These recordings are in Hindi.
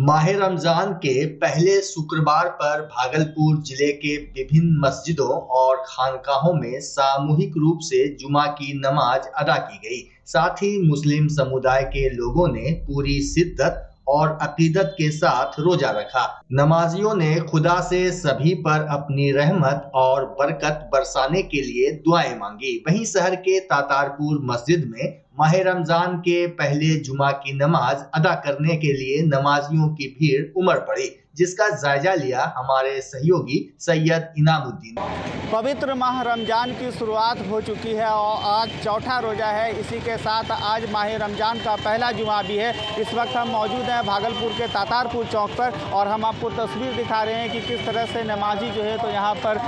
माह रमजान के पहले शुक्रवार पर भागलपुर जिले के विभिन्न मस्जिदों और खानकाहों में सामूहिक रूप से जुमा की नमाज अदा की गई। साथ ही मुस्लिम समुदाय के लोगों ने पूरी शिद्दत और अकीदत के साथ रोजा रखा। नमाजियों ने खुदा से सभी पर अपनी रहमत और बरकत बरसाने के लिए दुआएं मांगी। वहीं शहर के तातारपुर मस्जिद में माह रमजान के पहले जुमा की नमाज अदा करने के लिए नमाजियों की भीड़ उमड़ पड़ी, जिसका जायजा लिया हमारे सहयोगी सैयद इनामुद्दीन। पवित्र माह रमजान की शुरुआत हो चुकी है और आज चौथा रोज़ा है। इसी के साथ आज माह रमजान का पहला जुमा भी है। इस वक्त हम मौजूद हैं भागलपुर के तातारपुर चौक पर और हम आपको तस्वीर दिखा रहे हैं कि किस तरह से नमाजी जो है तो यहाँ पर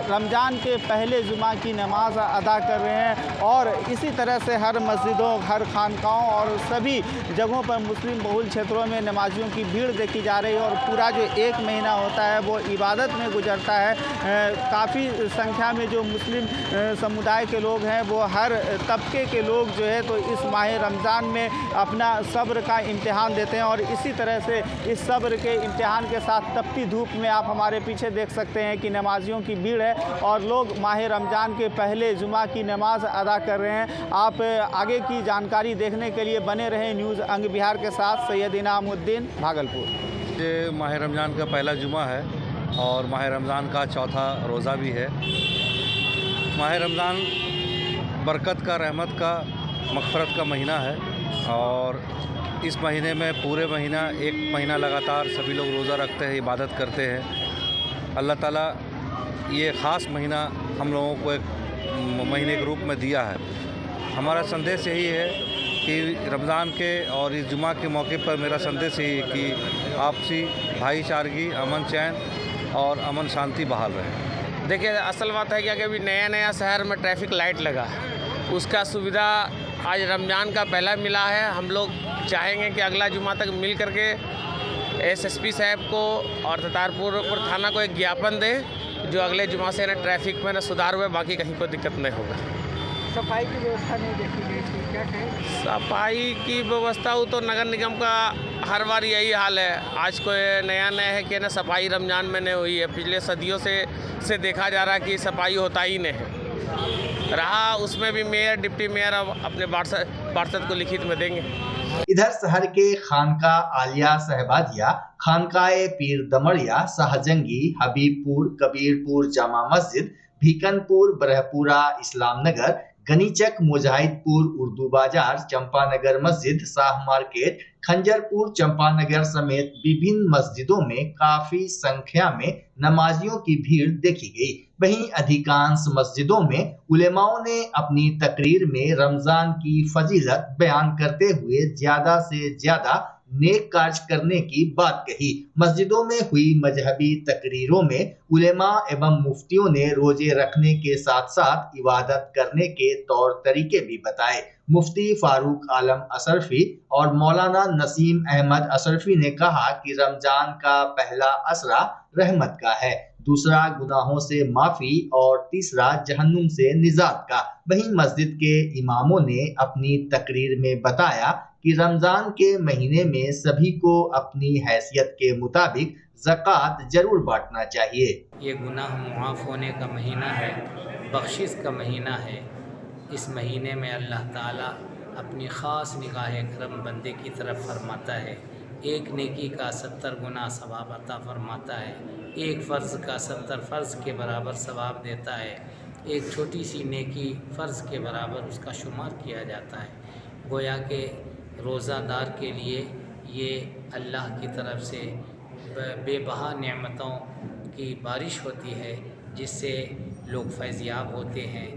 रमज़ान के पहले जुमा की नमाज अदा कर रहे हैं। और इसी तरह से हर मस्जिदों, हर खानकाहों और सभी जगहों पर मुस्लिम बहुल क्षेत्रों में नमाजियों की भीड़ देखी जा रही है। और पूरा जो एक महीना होता है वो इबादत में गुजरता है। काफ़ी संख्या में जो मुस्लिम समुदाय के लोग हैं वो हर तबके के लोग जो है तो इस माह रमज़ान में अपना सब्र का इम्तिहान देते हैं। और इसी तरह से इस सब्र के इम्तिहान के साथ तपती धूप में आप हमारे पीछे देख सकते हैं कि नमाजियों की भीड़ है और लोग माह रमज़ान के पहले जुमा की नमाज अदा कर रहे हैं। आप आगे की जानकारी देखने के लिए बने रहें न्यूज़ अंग बिहार के साथ। सैयद इनामुद्दीन, भागलपुर। ये माह रमज़ान का पहला जुमा है और माह रमज़ान का चौथा रोज़ा भी है। माह रमज़ान बरकत का, रहमत का, मग़फ़िरत का महीना है और इस महीने में पूरे महीना एक महीना लगातार सभी लोग रोज़ा रखते हैं, इबादत करते हैं। अल्लाह ताला ये ख़ास महीना हम लोगों को एक महीने के रूप में दिया है। हमारा संदेश यही है कि रमज़ान के और इस जुमा के मौके पर मेरा संदेश यही है कि आपसी भाईचारगी, अमन चैन और अमन शांति बहाल रहे। देखिए, असल बात है कि अभी नया शहर में ट्रैफिक लाइट लगा, उसका सुविधा आज रमज़ान का पहला मिला है। हम लोग चाहेंगे कि अगला जुमा तक मिल करके एसएसपी साहब को और तातारपुर थाना को एक ज्ञापन दें जो अगले जुमा से ना ट्रैफिक में ना सुधार हुए, बाकी कहीं कोई दिक्कत नहीं होगा। सफाई की व्यवस्था नहीं देखी गई थी, क्या कहें? सफाई की व्यवस्था हो तो नगर निगम का हर बार यही हाल है। आज कोई नया है कि ना सफाई रमज़ान में नहीं हुई है। पिछले सदियों से देखा जा रहा है कि सफाई होता ही नहीं है रहा। उसमें भी मेयर, डिप्टी मेयर अब अपने पार्षद को लिखित में देंगे। इधर शहर के खानका आलिया सहबादिया, खानकाए पीर दमड़िया, शाहजंगी, हबीबपुर, कबीरपुर जामा मस्जिद, भीकनपुर, ब्रह्मपुरा इस्लाम नगर, गनीचक, मुजाहिदपुर, उर्दू बाजार, चंपानगर मस्जिद, शाह मार्केट, खंजरपुर, चंपानगर समेत विभिन्न मस्जिदों में काफी संख्या में नमाजियों की भीड़ देखी गई। वहीं अधिकांश मस्जिदों में उलेमाओं ने अपनी तकरीर में रमजान की फजीलत बयान करते हुए ज्यादा से ज्यादा नेक कार्य करने की बात कही। मस्जिदों में हुई मजहबी तकरीरों में उलेमा एवं मुफ्तियों ने रोजे रखने के साथ साथ इबादत करने के तौर तरीके भी बताए। मुफ्ती फारूक आलम अशरफी और मौलाना नसीम अहमद अशरफी ने कहा कि रमजान का पहला असरा रहमत का है, दूसरा गुनाहों से माफी और तीसरा जहन्नुम से निजात का। वहीं मस्जिद के इमामों ने अपनी तकरीर में बताया कि रमजान के महीने में सभी को अपनी हैसियत के मुताबिक ज़कात जरूर बांटना चाहिए। ये गुनाह मुआफ़ होने का महीना है, बख्शिश का महीना है। इस महीने में अल्लाह ताला अपनी ख़ास निगाह करम बंदे की तरफ फरमाता है। एक नेकी का 70 गुना सवाब अता फरमाता है। एक फ़र्ज़ का 70 फ़र्ज़ के बराबर सवाब देता है। एक छोटी सी नेकी फ़र्ज़ के बराबर उसका शुमार किया जाता है। गोया के रोज़ादार के लिए ये अल्लाह की तरफ से बेबहा नेमतों की बारिश होती है जिससे लोग फैज़याब होते हैं।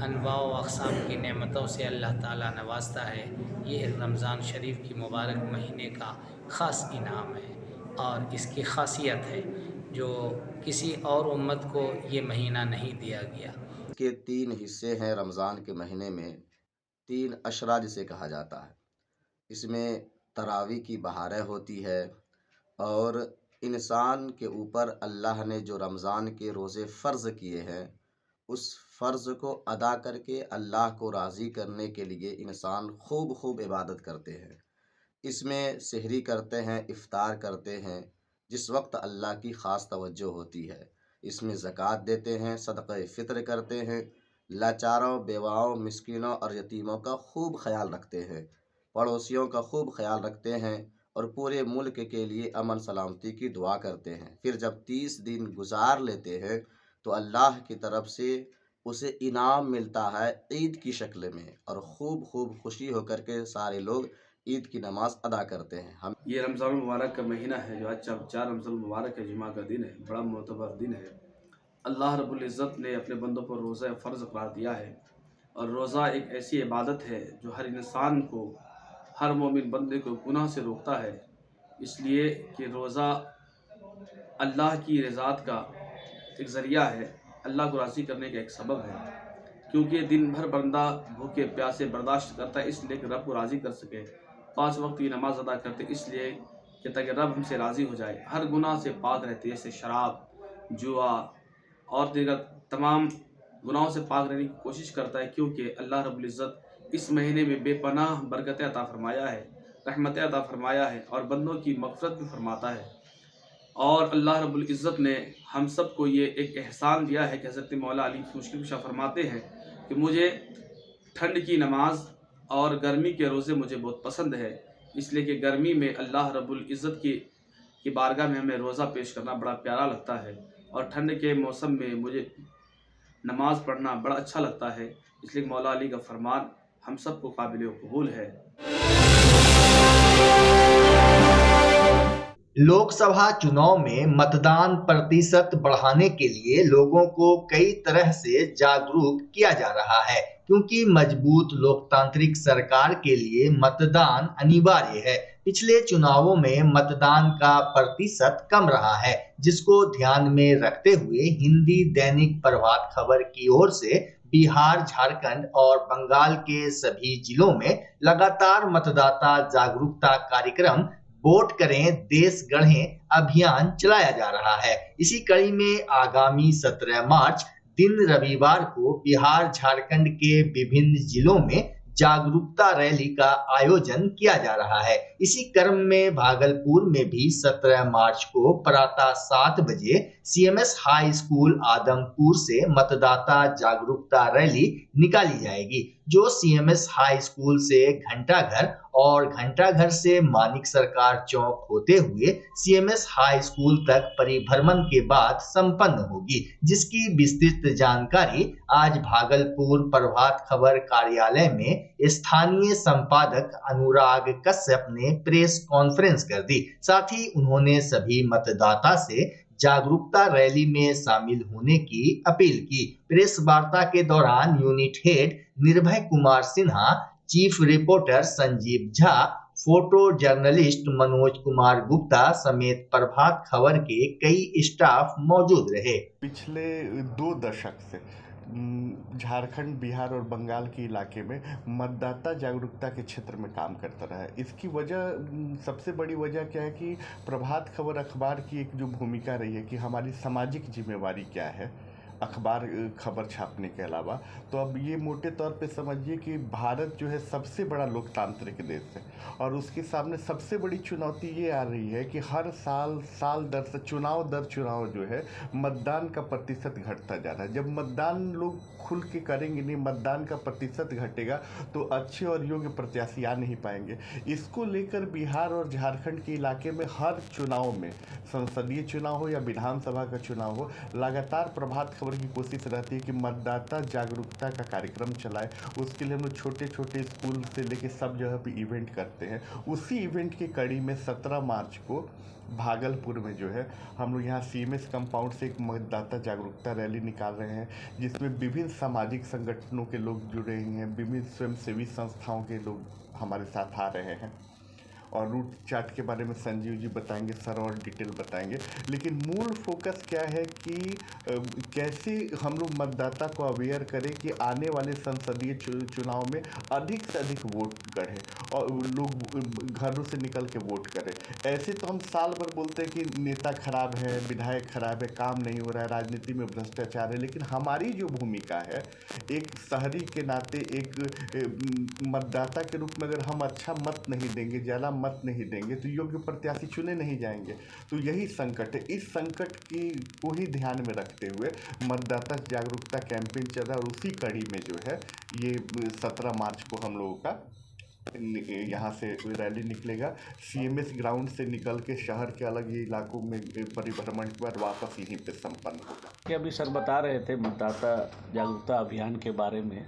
अनवा व अक़साम की नेमतों से अल्लाह ताला नवाजता है। ये रमज़ान शरीफ की मुबारक महीने का ख़ास इनाम है और इसकी ख़ासियत है जो किसी और उम्मत को ये महीना नहीं दिया गया। के 3 हिस्से हैं रमज़ान के महीने में। 3 अशरा जिसे कहा जाता है। इसमें तरावी की बहारें होती है और इंसान के ऊपर अल्लाह ने जो रमज़ान के रोज़े फ़र्ज़ किए हैं उस फ़र्ज़ को अदा करके अल्लाह को राज़ी करने के लिए इंसान खूब इबादत करते हैं। इसमें सहरी करते हैं, इफ्तार करते हैं, जिस वक्त अल्लाह की ख़ास तवज्जो होती है। इसमें ज़कात देते हैं, सदक़े फ़ित्र करते हैं, लाचारों, बेवाओं, मिस्कीनों और यतीमों का खूब ख्याल रखते हैं, पड़ोसियों का खूब ख्याल रखते हैं और पूरे मुल्क के लिए अमन सलामती की दुआ करते हैं। फिर जब 30 दिन गुजार लेते हैं तो अल्लाह की तरफ से उसे इनाम मिलता है ईद की शक्ल में, और खूब खूब खुशी होकर के सारे लोग ईद की नमाज अदा करते हैं। हम ये रमज़ान मुबारक का महीना है जो आज 4 रमज़ान मुबारक है, जुमा का दिन है, बड़ा मोतबर दिन है। अल्लाह रब्बुल इज़्ज़त ने अपने बंदों पर रोज़ा फ़र्ज़ करार दिया है, और रोज़ा एक ऐसी इबादत है जो हर इंसान को, हर मोमिन बंदे को गुनाह से रोकता है, इसलिए कि रोज़ा अल्लाह की रज़ात का एक ज़रिया है, अल्लाह को राज़ी करने का एक सबब है। क्योंकि दिन भर बंदा भूखे प्यासे बर्दाश्त करता है इसलिए कि रब को राज़ी कर सके। 5 वक्त की नमाज़ अदा करते इसलिए कि ताकि रब हमसे राज़ी हो जाए, हर गुनाह से पाक रहते, जैसे शराब, जुआ और दीगर तमाम गुनाहों से पाक रहने की कोशिश करता है, क्योंकि अल्लाह रब्बुल इज़्ज़त इस महीने में बेपनाह बरकतें अता फरमाया है, रहमतें अता फरमाया है और बंदों की मग़फ़िरत भी फरमाता है। और अल्लाह रब्बुल इज़्ज़त ने हम सब को ये एक एहसान दिया है कि हज़रत मौला अली की मुश्किल कुशा फरमाते हैं कि मुझे ठंड की नमाज और गर्मी के रोज़े मुझे बहुत पसंद है, इसलिए कि गर्मी में अल्लाह रब्बुल इज़्ज़त की बारगाह में हमें रोज़ा पेश करना बड़ा प्यारा लगता है, और ठंड के मौसम में मुझे नमाज़ पढ़ना बड़ा अच्छा लगता है, इसलिए मौला अली का फरमान हम सब को काबिल कबूल है। लोकसभा चुनाव में मतदान प्रतिशत बढ़ाने के लिए लोगों को कई तरह से जागरूक किया जा रहा है, क्योंकि मजबूत लोकतांत्रिक सरकार के लिए मतदान अनिवार्य है। पिछले चुनावों में मतदान का प्रतिशत कम रहा है, जिसको ध्यान में रखते हुए हिंदी दैनिक प्रभात खबर की ओर से बिहार, झारखंड और बंगाल के सभी जिलों में लगातार मतदाता जागरूकता कार्यक्रम वोट करें देश गढ़ें अभियान चलाया जा रहा है। इसी कड़ी में आगामी 17 मार्च दिन रविवार को बिहार, झारखंड के विभिन्न जिलों में जागरूकता रैली का आयोजन किया जा रहा है। इसी क्रम में भागलपुर में भी 17 मार्च को प्रातः 7 बजे सीएमएस हाई स्कूल आदमपुर से मतदाता जागरूकता रैली निकाली जाएगी, जो सीएमएस हाई स्कूल से घंटाघर और घंटाघर से मानिक सरकार चौक होते हुए सीएमएस हाई स्कूल तक परिभ्रमण के बाद संपन्न होगी, जिसकी विस्तृत जानकारी आज भागलपुर प्रभात खबर कार्यालय में स्थानीय संपादक अनुराग कश्यप ने प्रेस कॉन्फ्रेंस कर दी। साथ ही उन्होंने सभी मतदाता से जागरूकता रैली में शामिल होने की अपील की। प्रेस वार्ता के दौरान यूनिट हेड निर्भय Kumar Sinha, chief reporter Sanjeev Jha, photo journalist Manoj Kumar Gupta समेत प्रभात खबर के कई स्टाफ मौजूद रहे। पिछले 2 दशक से झारखंड, बिहार और बंगाल के इलाके में मतदाता जागरूकता के क्षेत्र में काम करता रहा है। इसकी वजह, सबसे बड़ी वजह क्या है कि प्रभात खबर अखबार की एक जो भूमिका रही है कि हमारी सामाजिक जिम्मेवारी क्या है अखबार खबर छापने के अलावा। तो अब ये मोटे तौर पे समझिए कि भारत जो है सबसे बड़ा लोकतांत्रिक देश है, और उसके सामने सबसे बड़ी चुनौती ये आ रही है कि हर साल दर चुनाव जो है मतदान का प्रतिशत घटता जा रहा है। जब मतदान लोग खुल के करेंगे नहीं, मतदान का प्रतिशत घटेगा तो अच्छे और योग्य प्रत्याशी आ नहीं पाएंगे। इसको लेकर बिहार और झारखंड के इलाके में हर चुनाव में, संसदीय चुनाव हो या विधानसभा का चुनाव हो, लगातार प्रभात खबर की कोशिश रहती है कि मतदाता जागरूकता का कार्यक्रम चलाए। उसके लिए हम लोग छोटे छोटे स्कूल से लेके सब जगह पे इवेंट करते हैं। उसी इवेंट की कड़ी में 17 मार्च को भागलपुर में जो है हम लोग यहाँ सीएमएस कंपाउंड से एक मतदाता जागरूकता रैली निकाल रहे हैं, जिसमें विभिन्न सामाजिक संगठनों के लोग जुड़े हैं, विभिन्न स्वयंसेवी संस्थाओं के लोग हमारे साथ आ रहे हैं। और रूट चार्ट के बारे में संजीव जी बताएंगे, सर और डिटेल बताएंगे। लेकिन मूल फोकस क्या है कि कैसे हम लोग मतदाता को अवेयर करें कि आने वाले संसदीय चुनाव में अधिक से अधिक वोट गढ़े और लोग घरों से निकल के वोट करें। ऐसे तो हम साल भर बोलते हैं कि नेता खराब है, विधायक खराब है, काम नहीं हो रहा है, राजनीति में भ्रष्टाचार है, लेकिन हमारी जो भूमिका है एक शहरी के नाते, एक मतदाता के रूप में अगर हम अच्छा मत नहीं देंगे, ज़्यादा मत नहीं देंगे तो योग्य प्रत्याशी चुने नहीं जाएंगे। तो यही संकट है। इस संकट को ही ध्यान में रखते हुए मतदाता जागरूकता कैंपेन चल रहा है और उसी कड़ी में जो है ये 17 मार्च को हम लोगों का यहाँ से रैली निकलेगा। CMS ग्राउंड से निकल के शहर के अलग इलाकों में परिभ्रमण के बाद वापस यहीं पे संपन्न होगा। कि अभी सर बता रहे थे मतदाता जागरूकता अभियान के बारे में,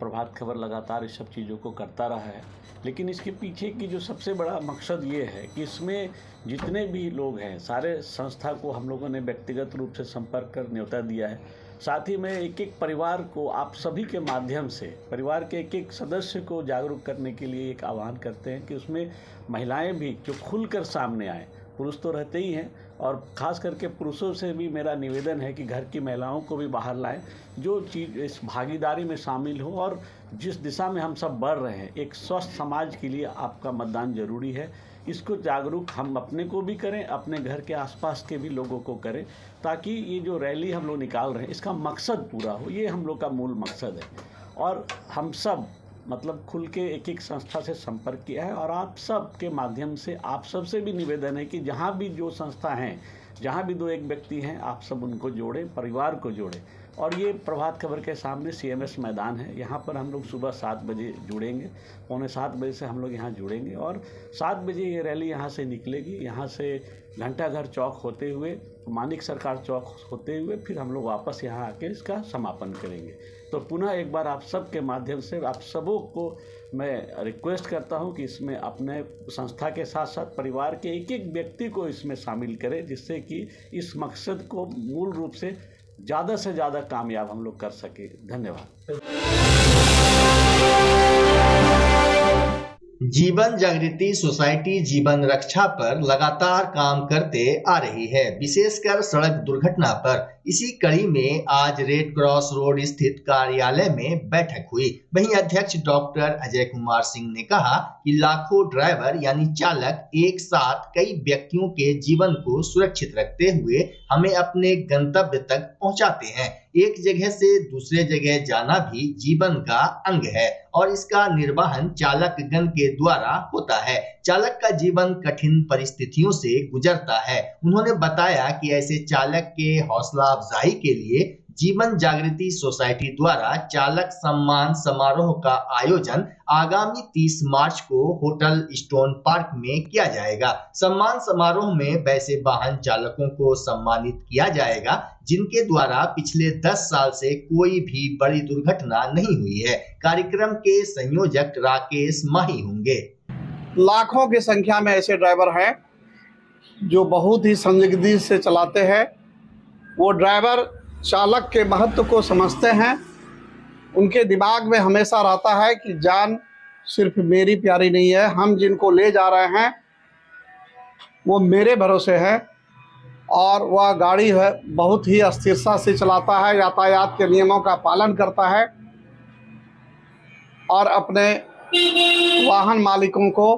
प्रभात खबर लगातार इस सब चीज़ों को करता रहा है, लेकिन इसके पीछे की जो सबसे बड़ा मकसद ये है कि इसमें जितने भी लोग हैं सारे संस्था को हम लोगों ने व्यक्तिगत रूप से संपर्क कर न्योता दिया है। साथ ही में एक एक परिवार को आप सभी के माध्यम से परिवार के एक एक सदस्य को जागरूक करने के लिए एक आह्वान करते हैं कि उसमें महिलाएं भी जो खुलकर सामने आएँ। पुरुष तो रहते ही हैं और ख़ास करके पुरुषों से भी मेरा निवेदन है कि घर की महिलाओं को भी बाहर लाएं, जो चीज़ इस भागीदारी में शामिल हो। और जिस दिशा में हम सब बढ़ रहे हैं, एक स्वस्थ समाज के लिए आपका मतदान जरूरी है। इसको जागरूक हम अपने को भी करें, अपने घर के आसपास के भी लोगों को करें, ताकि ये जो रैली हम लोग निकाल रहे हैं इसका मकसद पूरा हो। ये हम लोग का मूल मकसद है। और हम सब मतलब खुल के एक एक संस्था से संपर्क किया है और आप सब के माध्यम से आप सब से भी निवेदन है कि जहाँ भी जो संस्था हैं, जहाँ भी 2-1 व्यक्ति हैं, आप सब उनको जोड़ें, परिवार को जोड़ें। और ये प्रभात खबर के सामने CMS मैदान है, यहाँ पर हम लोग सुबह 7 बजे जुड़ेंगे, 6:45 बजे से हम लोग यहाँ जुड़ेंगे और 7 बजे ये रैली यहाँ से निकलेगी। यहाँ से घंटाघर चौक होते हुए, मानिक सरकार चौक होते हुए फिर हम लोग वापस यहाँ आके इसका समापन करेंगे। तो पुनः एक बार आप सब के माध्यम से आप सबों को मैं रिक्वेस्ट करता हूँ कि इसमें अपने संस्था के साथ साथ परिवार के एक एक व्यक्ति को इसमें शामिल करें, जिससे कि इस मकसद को मूल रूप से ज़्यादा कामयाब हम लोग कर सके। धन्यवाद। जीवन जागृति सोसाइटी जीवन रक्षा पर लगातार काम करते आ रही है, विशेषकर सड़क दुर्घटना पर। इसी कड़ी में आज रेड क्रॉस रोड स्थित कार्यालय में बैठक हुई। वहीं अध्यक्ष डॉक्टर अजय कुमार सिंह ने कहा कि लाखों ड्राइवर यानी चालक एक साथ कई व्यक्तियों के जीवन को सुरक्षित रखते हुए हमें अपने गंतव्य तक पहुंचाते हैं। एक जगह से दूसरे जगह जाना भी जीवन का अंग है और इसका निर्वहन चालकगण के द्वारा होता है। चालक का जीवन कठिन परिस्थितियों से गुजरता है। उन्होंने बताया कि ऐसे चालक के हौसला अफजाई के लिए जीवन जागृति सोसाइटी द्वारा चालक सम्मान समारोह का आयोजन आगामी 30 मार्च को होटल स्टोन पार्क में किया जाएगा। सम्मान समारोह में वैसे वाहन चालकों को सम्मानित किया जाएगा जिनके द्वारा पिछले 10 साल से कोई भी बड़ी दुर्घटना नहीं हुई है। कार्यक्रम के संयोजक राकेश माही होंगे। लाखों की संख्या में ऐसे ड्राइवर हैं जो बहुत ही संजीदगी से चलाते हैं। वो ड्राइवर चालक के महत्व को समझते हैं। उनके दिमाग में हमेशा रहता है कि जान सिर्फ मेरी प्यारी नहीं है, हम जिनको ले जा रहे हैं वो मेरे भरोसे है। और वह गाड़ी है बहुत ही स्थिरता से चलाता है, यातायात के नियमों का पालन करता है और अपने वाहन मालिकों को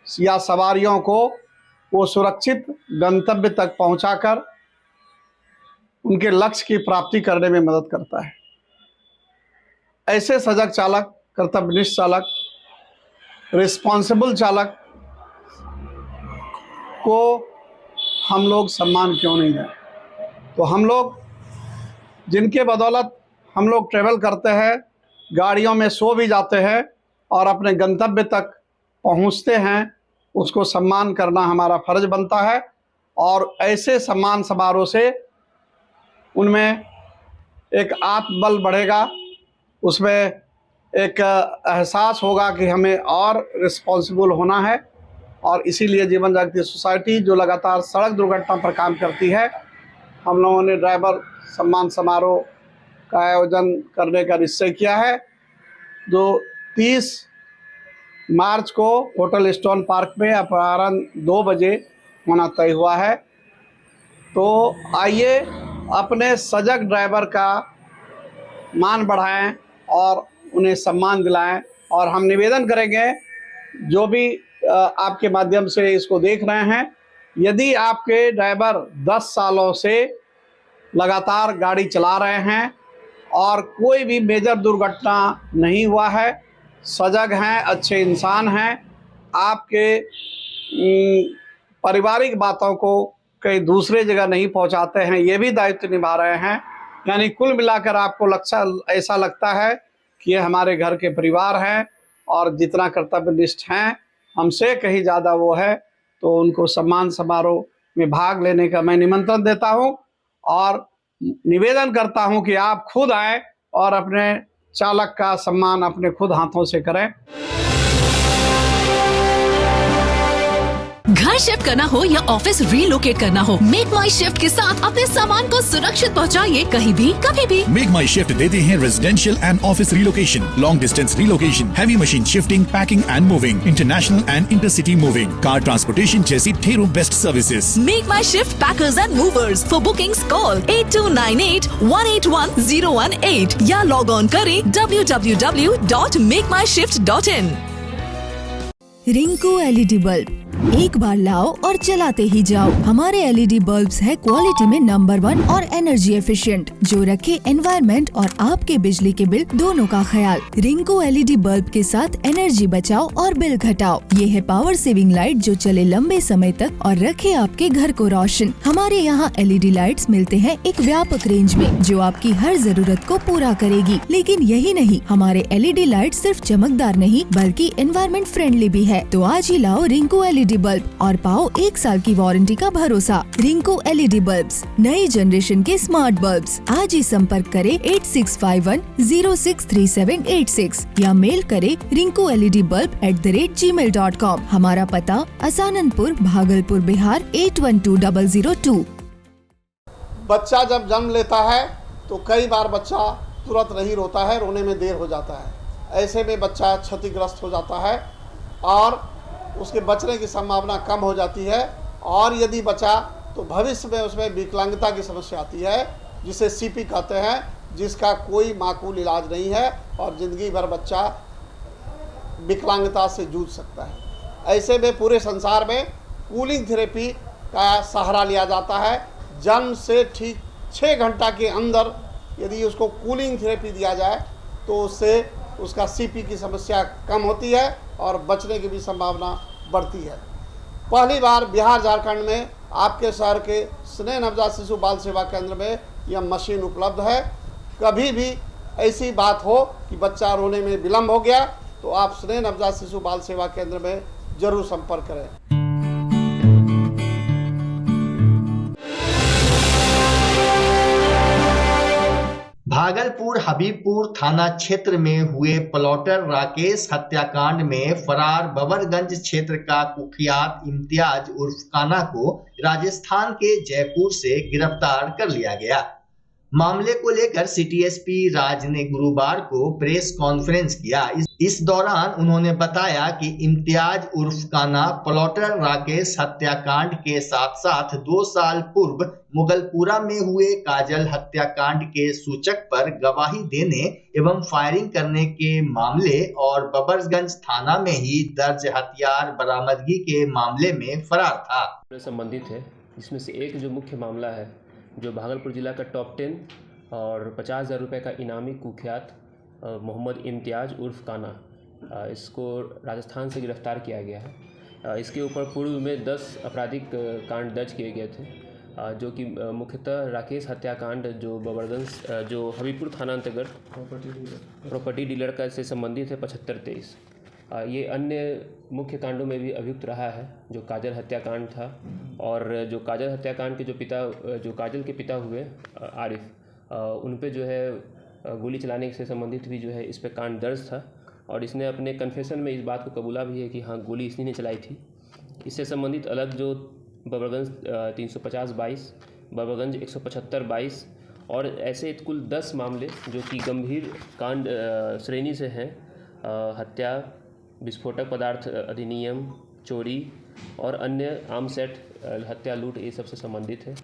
या सवारियों को वो सुरक्षित गंतव्य तक पहुंचाकर उनके लक्ष्य की प्राप्ति करने में मदद करता है। ऐसे सजग चालक, कर्तव्यनिष्ठ चालक, रिस्पॉन्सिबल चालक को हम लोग सम्मान क्यों नहीं दें। तो हम लोग जिनके बदौलत हम लोग ट्रेवल करते हैं, गाड़ियों में सो भी जाते हैं और अपने गंतव्य तक पहुंचते हैं, उसको सम्मान करना हमारा फर्ज बनता है। और ऐसे सम्मान समारोह से उनमें एक आत्मबल बढ़ेगा, उसमें एक एहसास होगा कि हमें और रिस्पॉन्सिबल होना है। और इसीलिए जीवन जागृति सोसाइटी जो लगातार सड़क दुर्घटना पर काम करती है, हम लोगों ने ड्राइवर सम्मान समारोह का आयोजन करने का निश्चय किया है, जो 30 मार्च को होटल स्टोन पार्क में अपराह्न 2 बजे होना तय हुआ है। तो आइए अपने सजग ड्राइवर का मान बढ़ाएं और उन्हें सम्मान दिलाएं। और हम निवेदन करेंगे जो भी आपके माध्यम से इसको देख रहे हैं, यदि आपके ड्राइवर 10 सालों से लगातार गाड़ी चला रहे हैं और कोई भी मेजर दुर्घटना नहीं हुआ है, सजग हैं, अच्छे इंसान हैं, आपके पारिवारिक बातों को कहीं दूसरे जगह नहीं पहुंचाते हैं, ये भी दायित्व निभा रहे हैं। यानी कुल मिलाकर आपको ऐसा लगता है कि ये हमारे घर के परिवार हैं और जितना कर्तव्यनिष्ठ हैं हमसे कहीं ज़्यादा वो है, तो उनको सम्मान समारोह में भाग लेने का मैं निमंत्रण देता हूं और निवेदन करता हूं कि आप खुद आए और अपने चालक का सम्मान अपने खुद हाथों से करें। घर शिफ्ट करना हो या ऑफिस रीलोकेट करना हो, मेक माई शिफ्ट के साथ अपने सामान को सुरक्षित पहुंचाइए कहीं भी कभी भी। मेक माई शिफ्ट देते हैं residential and office relocation, long distance relocation, heavy machine shifting, packing and moving, international and intercity moving, car transportation जैसी ढेरों best services. Make my shift packers and movers. For bookings call 8298-181-018 या लॉग ऑन करें www.makemyshift.in। रिंकू एलईडी बल्ब, एक बार लाओ और चलाते ही जाओ। हमारे एलईडी बल्ब्स है क्वालिटी में नंबर 1 और एनर्जी एफिशिएंट, जो रखे एनवायरनमेंट और आपके बिजली के बिल दोनों का ख्याल। रिंकू एलईडी बल्ब के साथ एनर्जी बचाओ और बिल घटाओ। ये है पावर सेविंग लाइट जो चले लंबे समय तक और रखे आपके घर को रोशन। हमारे यहाँ एलईडी लाइट्स मिलते हैं एक व्यापक रेंज में जो आपकी हर जरूरत को पूरा करेगी। लेकिन यही नहीं, हमारे एलईडी लाइट सिर्फ चमकदार नहीं बल्कि एनवायरनमेंट फ्रेंडली भी है। तो आज ही लाओ रिंकू एलईडी बल्ब और पाओ 1 साल की वारंटी का भरोसा। रिंकू एलईडी बल्ब्स, नई जनरेशन के स्मार्ट बल्ब्स। आज ही संपर्क करें 8651063786 या मेल करें rinku.led.bulb@gmail.com। हमारा पता असाननपुर, भागलपुर, बिहार 812002। बच्चा जब जन्म लेता है तो कई बार बच्चा तुरंत नहीं रोता है, रोने में देर हो जाता है। ऐसे में बच्चा क्षतिग्रस्त हो जाता है और उसके बचने की संभावना कम हो जाती है, और यदि बचा तो भविष्य में उसमें विकलांगता की समस्या आती है जिसे सीपी कहते हैं, जिसका कोई माकूल इलाज नहीं है और ज़िंदगी भर बच्चा विकलांगता से जूझ सकता है। ऐसे में पूरे संसार में कूलिंग थेरेपी का सहारा लिया जाता है। जन्म से ठीक 6 घंटा के अंदर यदि उसको कूलिंग थेरेपी दिया जाए तो उससे उसका सीपी की समस्या कम होती है और बचने की भी संभावना बढ़ती है। पहली बार बिहार झारखंड में आपके शहर के स्नेह नवजात शिशु बाल सेवा केंद्र में यह मशीन उपलब्ध है। कभी भी ऐसी बात हो कि बच्चा रोने में विलम्ब हो गया तो आप स्नेह नवजात शिशु बाल सेवा केंद्र में जरूर संपर्क करें। भागलपुर हबीबपुर थाना क्षेत्र में हुए प्लॉटर राकेश हत्याकांड में फरार बबरगंज क्षेत्र का कुख्यात इम्तियाज उर्फ काना को राजस्थान के जयपुर से गिरफ्तार कर लिया गया। मामले को लेकर सिटी एसपी राज ने गुरुवार को प्रेस कॉन्फ्रेंस किया। इस दौरान उन्होंने बताया कि इम्तियाज उर्फ काना प्लॉटर राकेश हत्याकांड के साथ साथ 2 साल पूर्व मुगलपुरा में हुए काजल हत्याकांड के सूचक पर गवाही देने एवं फायरिंग करने के मामले और बबरगंज थाना में ही दर्ज हथियार बरामदगी के मामले में फरार था। संबंधित है, जिसमें से एक जो मुख्य मामला है जो भागलपुर जिला का टॉप 10 और 50,000 रुपये का इनामी कुख्यात मोहम्मद इम्तियाज उर्फ काना, इसको राजस्थान से गिरफ्तार किया गया है। इसके ऊपर पूर्व में 10 आपराधिक कांड दर्ज किए गए थे, जो कि मुख्यतः राकेश हत्याकांड जो बबरगंज जो हबीबपुर थाना अंतर्गत प्रॉपर्टी डीलर का से संबंधित है 7523। ये अन्य मुख्य कांडों में भी अभियुक्त रहा है, जो काजल हत्याकांड था और जो काजल हत्याकांड के जो काजल के पिता हुए आरिफ, उन पे जो है गोली चलाने से संबंधित भी जो है इस पे कांड दर्ज था और इसने अपने कन्फेशन में इस बात को कबूला भी है कि हाँ गोली इसने चलाई थी। इससे संबंधित अलग जो बबरगंज 350-22, बबरगंज 175-22 और ऐसे कुल 10 मामले जो कि गंभीर कांड श्रेणी से हैं, हत्या, विस्फोटक पदार्थ अधिनियम, चोरी और अन्य आर्म सेट, हत्या, लूट, ये सबसे संबंधित है।